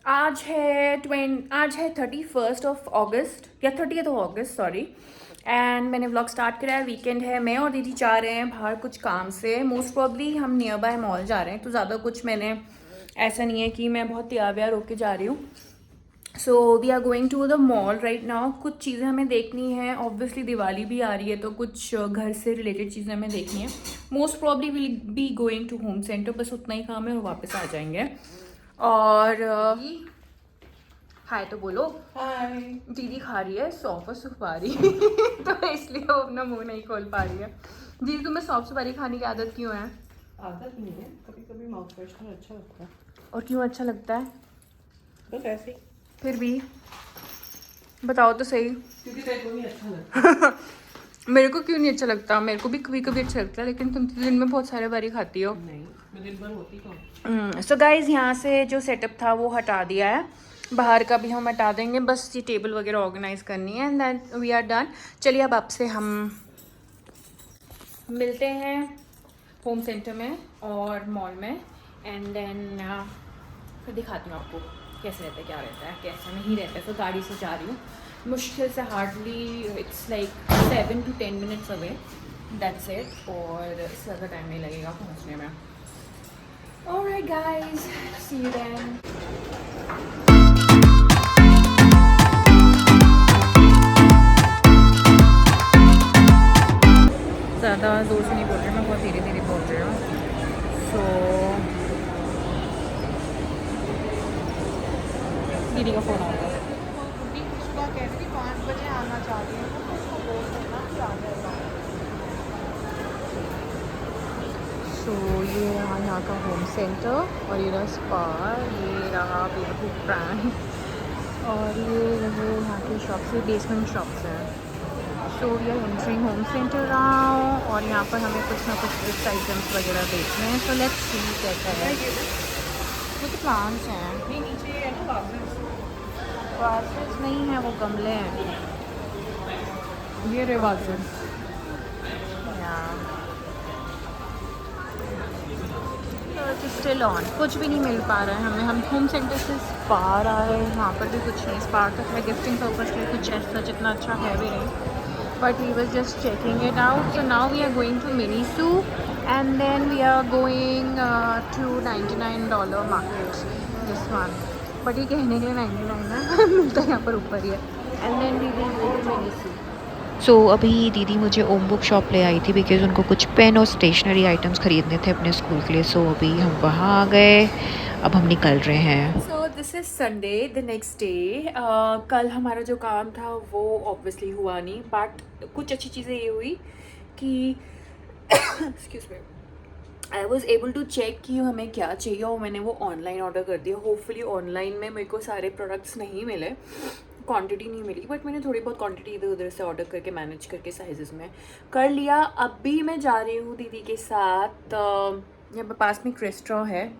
आज है 31 ऑफ अगस्त या 30 ऑगस्ट, सॉरी। एंड मैंने व्लॉग स्टार्ट करा है। वीकेंड है, मैं और दीदी जा रहे हैं बाहर कुछ काम से। मोस्ट प्रॉब्ली हम नियर बाय मॉल जा रहे हैं, तो ज़्यादा कुछ मैंने ऐसा नहीं है कि मैं बहुत तैयार व्यार होके जा रही हूँ। So we are going to the mall right now. कुछ चीज़ें हमें देखनी है, ऑब्वियसली दिवाली भी आ रही है तो कुछ घर से रिलेटेड चीज़ें हमें देखनी है। Most probably will be going to Home Centre, बस उतना ही काम है और वापस आ जाएंगे। और हाय तो बोलो। हाय। दीदी खा रही है सौंफ और सुपारी तो इसलिए वो अपना मुंह नहीं खोल पा रही है। दीदी तुम्हें सौंफ सुपारी खाने की आदत क्यों है? आदत नहीं है, कभी कभी माउथ फ्रेशनर अच्छा लगता है। और क्यों अच्छा लगता है? बस ऐसे ही। फिर भी बताओ तो सही। क्योंकि तेरे को नहीं अच्छा लगता। मेरे को क्यों नहीं अच्छा लगता? मेरे को भी कभी कभी अच्छा लगता है, लेकिन तुम तो दिन में बहुत सारे बारी खाती हो। नहीं, मैं दिन भर होती कौन। सो गाइज, यहाँ से जो सेटअप था वो हटा दिया है, बाहर का भी हम हटा देंगे, बस ये टेबल वगैरह ऑर्गेनाइज करनी है and then we are done. चलिए अब आपसे हम मिलते हैं होम सेंटर में और मॉल में एंड देन फिर दिखाती हूँ आपको कैसे रहता है, क्या रहता है, कैसा नहीं रहता है। तो गाड़ी से जा रही हूँ, मुश्किल से hardly it's like 7 to 10 minutes away, that's it. और इससे ज़्यादा टाइम नहीं लगेगा पहुँचने में। Alright guys, see you then. ज़्यादा जोर से नहीं बोल रही, मैं बहुत धीरे धीरे बोल रही हूँ। सो दीदी का फ़ोन आएगा। सुबह कह रही थी 5 बजे आना चाह रही हूँ, तो उसको बोल देना कि आ जाएगा। सो ये रहा यहाँ का होम सेंटर और ये रहा स्पा, ये रहा ब्यूटीफुल ब्रांड और ये रहे यहाँ की शॉप्स, ये बेसमेंट शॉप्स हैं। So we are entering Home Centre रहा और यहाँ पर हमें कुछ ना कुछ गिफ्ट आइटम्स वगैरह देखने हैं। सो लेट्स सी कैसा है। वो तो प्लांट्स हैं, नहीं, नीचे ये है ना वाजेस। वासेस नहीं है, वो गमले हैं। ये रे वासेस। स्टिल ऑन, कुछ भी नहीं मिल पा रहा है हमें। हम होम सेंटर से स्पा रहा है, यहाँ पर भी कुछ नहीं। स्पा तक है गिफ्टिंग पर्पज के लिए, कुछ ऐसा जितना अच्छा है भी नहीं, but we was just checking it out. So now we are going to Miniso and then we are going to $99 market, this one. But ये कहने के लिए 99 है मिलता है यहाँ पर ऊपर ही है। And then we will go to Miniso. So अभी दीदी मुझे ओम बुक शॉप ले आई थी बिकॉज़ उनको कुछ पेन और स्टेशनरी आइटम्स ख़रीदने थे अपने स्कूल के लिए। सो अभी हम वहाँ आ गए, अब हम निकल रहे हैं। So this is Sunday, the next day. कल हमारा जो काम था वो ऑब्वियसली हुआ नहीं, बट कुछ अच्छी चीज़ें ये हुई कि excuse me, I was able to check कि हमें क्या चाहिए और मैंने वो ऑनलाइन ऑर्डर कर दिया। होपफुली ऑनलाइन में मेरे को सारे प्रोडक्ट्स नहीं मिले, क्वांटिटी नहीं मिली, बट मैंने थोड़ी बहुत क्वांटिटी इधर उधर से ऑर्डर करके मैनेज करके साइजेस में कर लिया। अब भी मैं जा रही हूँ दीदी के साथ, यहाँ पे पास में एक रेस्टोरेंट है,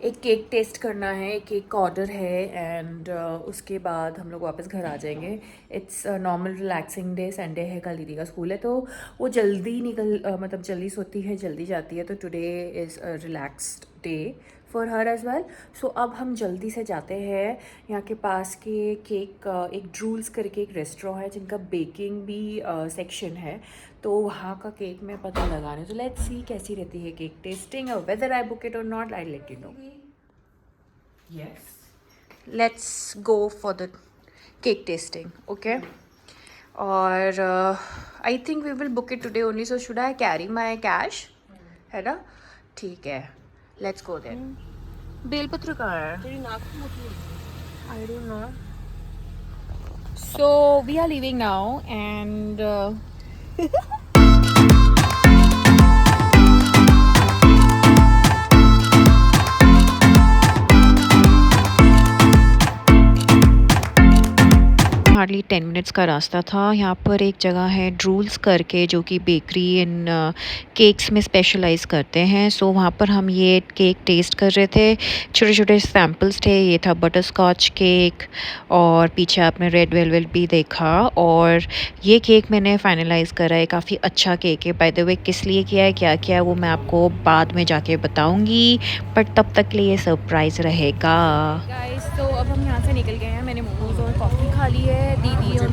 एक केक टेस्ट करना है, एक केक का ऑर्डर है एंड उसके बाद हम लोग वापस घर आ जाएंगे। It's normal relaxing day, Sunday है, कल दीदी का स्कूल है तो वो जल्दी मतलब जल्दी सोती है, जल्दी जाती है, तो today is a relaxed day for her as well. So अब हम जल्दी से जाते हैं यहाँ के पास के केक, एक ड्रूल्स करके एक रेस्टोरेंट है जिनका बेकिंग भी सेक्शन है, तो वहाँ का केक में पता लगाने। तो लेट्स सी कैसी रहती है cake tasting, whether I book it और not, I let you know. Yes. Let's go for the cake tasting, okay? और I think we will book it today only, so should I carry my cash? है ना? ठीक है, let's go then. बेलपत्र कहाँ है? तेरी नाक मोटी है। I don't know. So we are leaving now and hardly 10 minutes का रास्ता था। यहाँ पर एक जगह है ड्रूल्स करके, जो कि बेकरी इन केक्स में स्पेशलाइज़ करते हैं। सो वहाँ पर हम ये केक टेस्ट कर रहे थे। छोटे छोटे सैम्पल्स थे। ये था बटर स्कॉच केक और पीछे आपने रेड वेलवेट भी देखा। और ये केक मैंने फाइनलाइज़ करा है, काफ़ी अच्छा केक है। बाय द वे किस लिए किया है, क्या किया है, वो मैं आपको बाद में जाके बताऊँगी, बट तब तक के लिए सरप्राइज़ रहेगा। गाइस, तो अब हम यहाँ से निकल गए हैं। मैंने मोमोज और कॉफ़ी खा ली है। दीदी और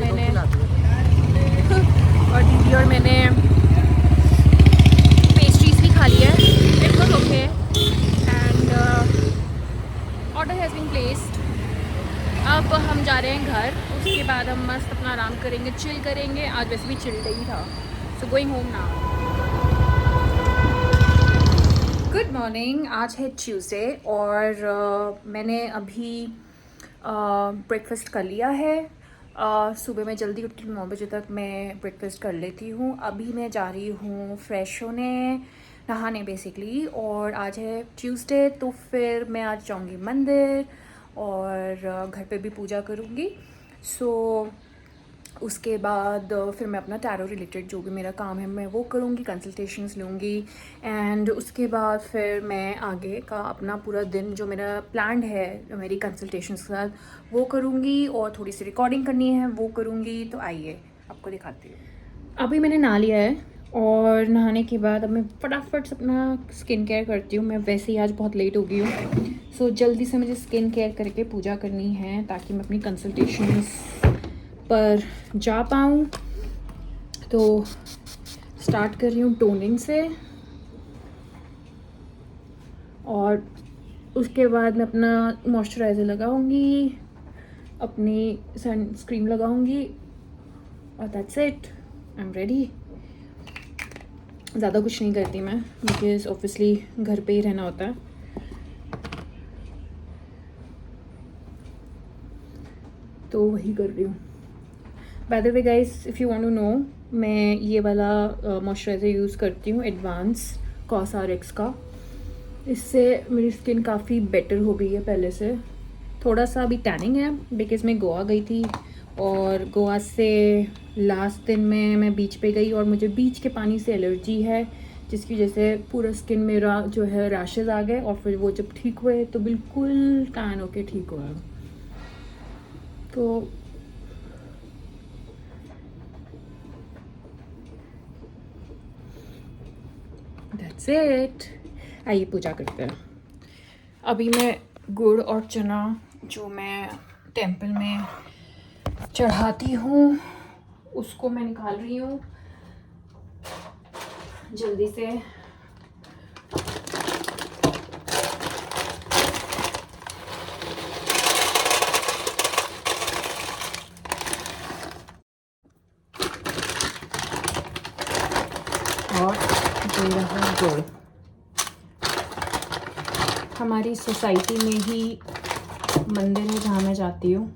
मैंने पेस्ट्रीज भी खा ली है। It was okay and order has been placed. अब हम जा रहे हैं घर। उसके बाद हम मस्त अपना आराम करेंगे, चिल करेंगे। आज वैसे भी चिल डे ही था। So going home now. Good morning. आज है ट्यूसडे और मैंने अभी ब्रेकफास्ट कर लिया है। सुबह मैं जल्दी उठती हूँ, 9 बजे तक मैं ब्रेकफास्ट कर लेती हूँ। अभी मैं जा रही हूँ फ्रेश होने, नहाने बेसिकली। और आज है ट्यूसडे, तो फिर मैं आज जाऊँगी मंदिर और घर पे भी पूजा करूँगी। सो उसके बाद फिर मैं अपना टैरो रिलेटेड जो भी मेरा काम है मैं वो करूँगी, कंसल्टेशंस लूँगी। एंड उसके बाद फिर मैं आगे का अपना पूरा दिन जो मेरा प्लान है मेरी कंसल्टेशंस के साथ वो करूँगी, और थोड़ी सी रिकॉर्डिंग करनी है वो करूँगी। तो आइए आपको दिखाती हूँ। अभी मैंने नहा लिया है और नहाने के बाद अब मैं फटाफट से अपना स्किन केयर करती हूँ। मैं वैसे ही आज बहुत लेट हो गई हूँ। सो जल्दी से मुझे स्किन केयर करके पूजा करनी है ताकि मैं अपनी कंसल्टेशंस पर जा पाऊँ। तो स्टार्ट कर रही हूँ टोनिंग से, और उसके बाद मैं अपना मॉइस्चराइज़र लगाऊंगी, अपनी सनस्क्रीन लगाऊंगी, और that's it, I am ready. ज़्यादा कुछ नहीं करती मैं, बिकॉज ऑब्वियसली घर पे ही रहना होता है। तो वही कर रही हूँ। By the way guys, if you want to know, मैं ये वाला मॉइस्चराइज़र यूज़ करती हूँ, एडवांस कॉसआरएक्स का। इससे मेरी स्किन काफ़ी बेटर हो गई है पहले से। थोड़ा सा अभी टैनिंग है बिकॉज़ मैं गोवा गई थी, और गोवा से लास्ट दिन में मैं बीच पे गई और मुझे बीच के पानी से एलर्जी है, जिसकी वजह से पूरा स्किन मेरा जो है रैशेज़ आ गए। और फिर वो जब ठीक हुए तो बिल्कुल टैन होके ठीक हुआ। तो दैट्स इट। आइए पूजा करते हैं। अभी मैं गुड़ और चना जो मैं टेंपल में चढ़ाती हूँ उसको मैं निकाल रही हूँ जल्दी से। और दे रहा गुड़। हमारी सोसाइटी में ही मंदिर है जहाँ मैं जाती हूँ।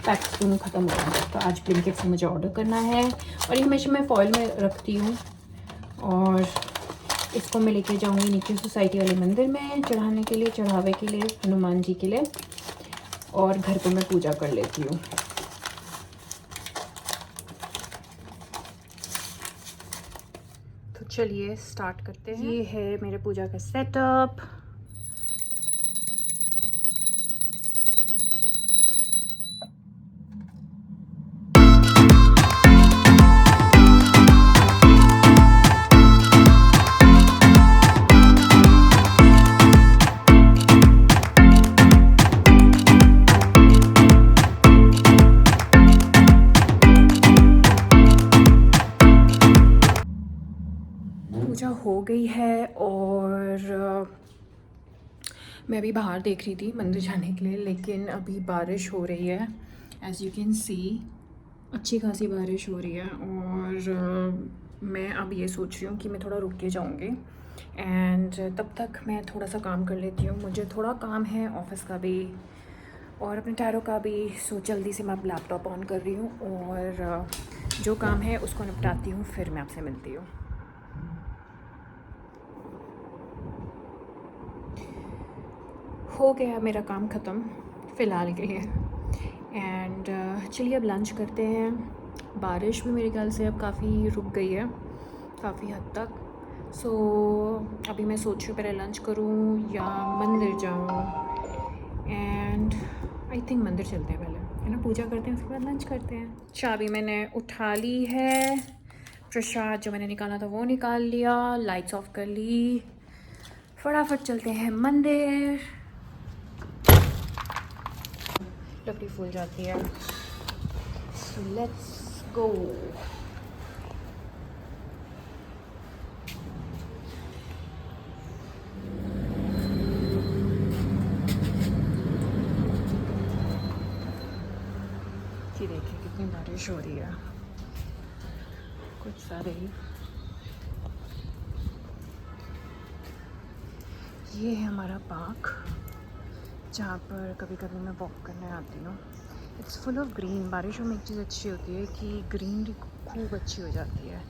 पैक्स दोनों ख़त्म हो गए, तो आज ब्लिंकिट से मुझे ऑर्डर करना है। और ये हमेशा मैं फॉइल में रखती हूँ, और इसको मैं लेके जाऊँगी नीचे सोसाइटी वाले मंदिर में चढ़ाने के लिए, चढ़ावे के लिए, हनुमान जी के लिए। और घर पे मैं पूजा कर लेती हूँ। तो चलिए स्टार्ट करते हैं। ये है मेरे पूजा का सेटअप। पूजा हो गई है और मैं अभी बाहर देख रही थी मंदिर जाने के लिए, लेकिन अभी बारिश हो रही है। एज़ यू कैन सी अच्छी खासी बारिश हो रही है। और मैं अब ये सोच रही हूँ कि मैं थोड़ा रुक के जाऊँगी, एंड तब तक मैं थोड़ा सा काम कर लेती हूँ। मुझे थोड़ा काम है ऑफिस का भी और अपने टैरो का भी। सो जल्दी से मैं अब लैपटॉप ऑन कर रही हूँ और जो काम है उसको निपटाती हूँ, फिर मैं आपसे मिलती हूँ। हो गया मेरा काम ख़त्म फ़िलहाल के लिए, एंड चलिए अब लंच करते हैं। बारिश भी मेरे ख्याल से अब काफ़ी रुक गई है, काफ़ी हद तक। सो अभी मैं सोच रही हूँ पहले लंच करूँ या मंदिर जाऊँ। एंड आई थिंक मंदिर चलते हैं पहले, है ना, पूजा करते हैं उसके बाद लंच करते हैं। चाबी मैंने उठा ली है, प्रसाद जो मैंने निकाला था वो निकाल लिया, लाइट्स ऑफ कर ली, फटाफट चलते हैं मंदिर। लकड़ी फूल जाती है, सो लेट्स गो। ये देखिए कितनी बारिश हो रही है, कुछ सारे ही। ये है हमारा पार्क जहाँ पर कभी कभी मैं वॉक करने आती हूँ। It's full of green. बारिशों में एक चीज़ अच्छी होती है कि ग्रीनरी खूब अच्छी हो जाती है।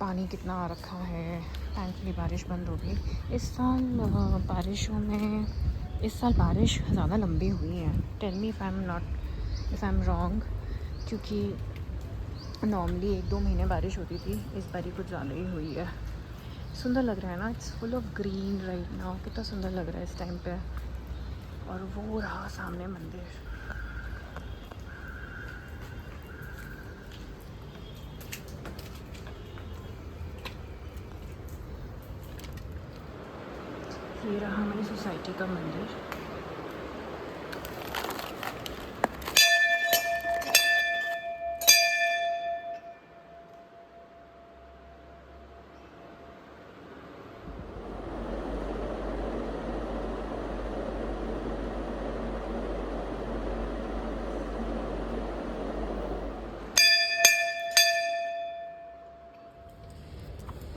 पानी कितना आ रखा है, थैंकफुली बारिश बंद हो गई। इस साल बारिशों में, इस साल बारिश ज़्यादा लंबी हुई है। Tell me if I am wrong, क्योंकि नॉर्मली 1-2 महीने बारिश होती थी, इस बार कुछ ज़्यादा ही हुई है। सुंदर लग रहा है ना, it's full of green right now. कितना सुंदर लग रहा है इस टाइम पे। और वो रहा सामने मंदिर। ये रहा हमारी सोसाइटी का मंदिर।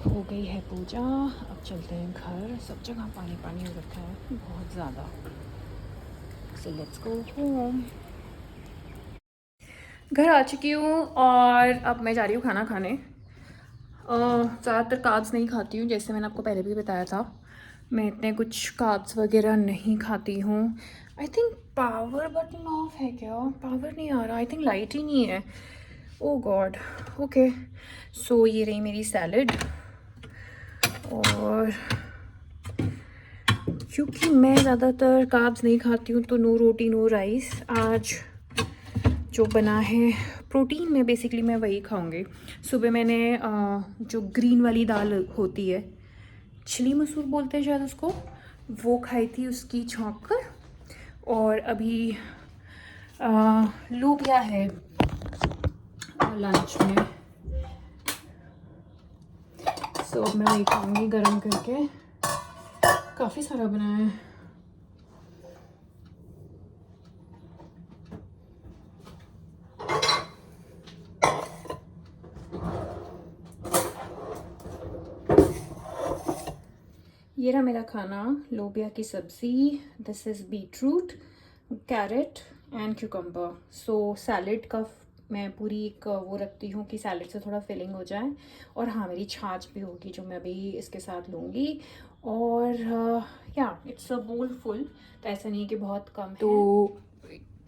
हो गई है पूजा, अब चलते हैं घर। सब जगह पानी पानी हो रखा है बहुत ज़्यादा। So let's go home. घर आ चुकी हूँ और अब मैं जा रही हूँ खाना खाने। ज़्यादातर कार्ब्स नहीं खाती हूँ, जैसे मैंने आपको पहले भी बताया था। मैं इतने कुछ कार्ब्स वगैरह नहीं खाती हूँ। I think power button of है क्या? पावर नहीं आ रहा, आई थिंक लाइट ही नहीं है। ओह गॉड। ओके, सो ये रही मेरी सैलड। और क्योंकि मैं ज़्यादातर कार्ब्स नहीं खाती हूँ तो नो रोटी नो राइस। आज जो बना है प्रोटीन में बेसिकली मैं वही खाऊंगी। सुबह मैंने जो ग्रीन वाली दाल होती है, छिली मसूर बोलते हैं शायद उसको, वो खाई थी, उसकी छौंक कर। और अभी लोबिया है लंच में, सो अब मैं वही खाऊंगी गर्म करके। काफ़ी सारा बना है। ये रहा मेरा खाना, लोबिया की सब्ज़ी, this is beetroot, carrot and cucumber. So salad का मैं पूरी एक वो रखती हूँ कि सैलेड से थोड़ा फिलिंग हो जाए। और हाँ, मेरी छाछ भी होगी जो मैं अभी इसके साथ लूँगी। और या इट्स अ बोल फुल, तो ऐसा नहीं है कि बहुत कम। तो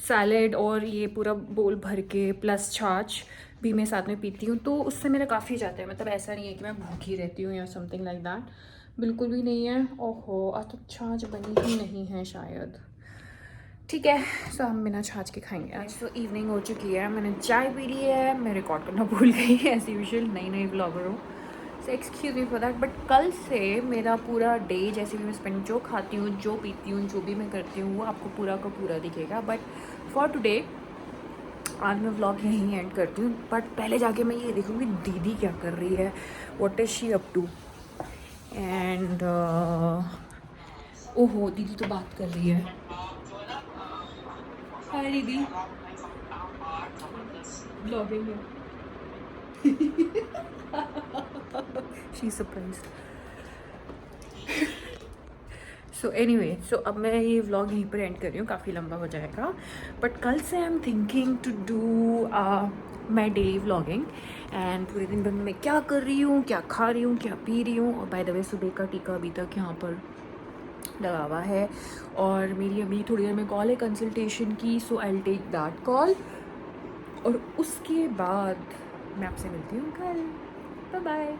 सैलेड और ये पूरा बोल भर के प्लस छाछ भी मैं साथ में पीती हूँ, तो उससे मेरा काफ़ी जाता है। मतलब ऐसा नहीं है कि मैं भूखी रहती हूँ या समथिंग लाइक दैट, बिल्कुल भी नहीं है। ओहो, आज तो छाछ बनी ही नहीं है शायद। ठीक है, सो हम बिना छाछ के खाएंगे आज। तो इवनिंग हो चुकी है, मैंने चाय पी ली है। मैं रिकॉर्ड करना भूल गई एज यूजुअल, नई ब्लॉगर हूँ, so excuse me for that. But कल से मेरा पूरा डे जैसे भी मैं स्पेंड, जो खाती हूँ, जो पीती हूँ, जो भी मैं करती हूँ, वो आपको पूरा का पूरा दिखेगा। बट फॉर टुडे आज मैं व्लॉग यहीं एंड करती हूँ। बट पहले जाके मैं ये देखूँगी दीदी क्या कर रही है, what is she up to. And ओहो, दीदी तो बात कर रही है। हाय दीदी, ब्लॉगिंग है। She surprised. सो एनीवे, सो अब मैं ये व्लॉग यहीं पर एंड कर रही हूँ, काफ़ी लंबा हो जाएगा। बट कल से I am thinking to do my daily vlogging. And पूरे दिन भर में मैं क्या कर रही हूँ, क्या खा रही हूँ, क्या पी रही हूँ। और बाय द वे, सुबह का टीका अभी तक यहाँ पर लगा हुआ है। और मेरी अभी थोड़ी देर में कॉल है कंसल्टेशन की, so I will take that call और उसके बाद मैं आपसे मिलती हूँ कल। Bye bye.